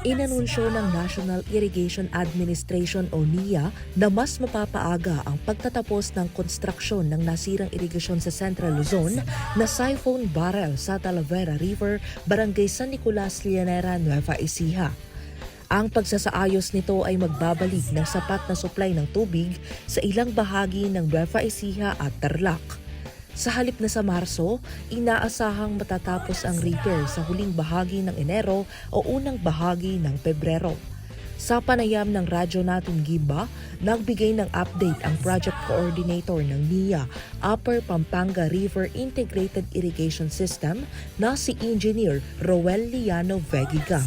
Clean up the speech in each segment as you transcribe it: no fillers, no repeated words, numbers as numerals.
Inanunsyo ng National Irrigation Administration o NIA na mas mapapaaga ang pagtatapos ng konstruksyon ng nasirang irigasyon sa Central Luzon na siphon barrel sa Talavera River, Barangay San Nicolas, Llanera, Nueva Ecija. Ang pagsasaayos nito ay magbabalik ng sapat na supply ng tubig sa ilang bahagi ng Nueva Ecija at Tarlac. Sa halip na sa Marso, inaasahang matatapos ang repair sa huling bahagi ng Enero o unang bahagi ng Pebrero. Sa panayam ng radyo natin Gimba, nagbigay ng update ang project coordinator ng NIA, Upper Pampanga River Integrated Irrigation System na si Engineer Roel Liano Vegiga.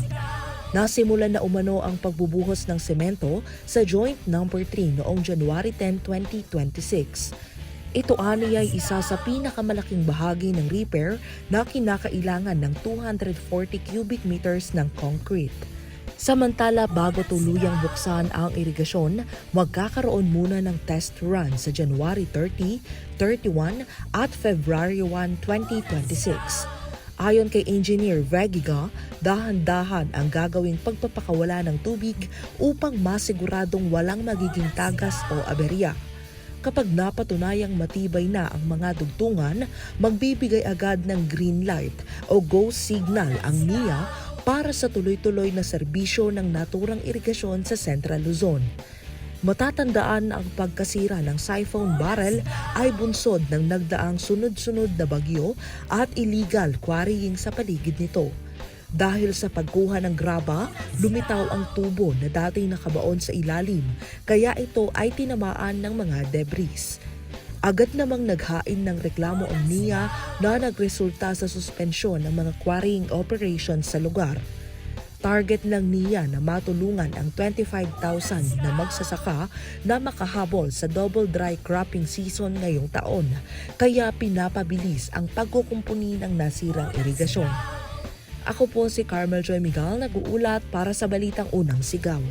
Nasimulan na umano ang pagbubuhos ng semento sa Joint No. 3 noong January 10, 2026. Ito ani ay isa sa pinakamalaking bahagi ng repair na kinakailangan ng 240 cubic meters ng concrete. Samantala, bago tuluyang buksan ang irigasyon, magkakaroon muna ng test run sa January 30, 31 at February 1, 2026. Ayon kay Engineer Vegiga, dahan-dahan ang gagawing pagpapakawala ng tubig upang masiguradong walang magiging tagas o aberya. Kapag napatunayang matibay na ang mga dugtungan, magbibigay agad ng green light o go signal ang NIA para sa tuloy-tuloy na serbisyo ng naturang irigasyon sa Central Luzon. Matatandaan ang pagkasira ng siphon barrel ay bunsod ng nagdaang sunod-sunod na bagyo at illegal quarrying sa paligid nito. Dahil sa pagkuha ng graba, lumitaw ang tubo na dati nakabaon sa ilalim, kaya ito ay tinamaan ng mga debris. Agad namang naghain ng reklamo ang NIA na nagresulta sa suspensyon ng mga quarrying operations sa lugar. Target ng NIA na matulungan ang 25,000 na magsasaka na makahabol sa double dry cropping season ngayong taon, kaya pinapabilis ang pagkukumpuni ng nasirang irigasyon. Ako po si Carmel Joy Miguel, nag-uulat para sa Balitang Unang Sigaw.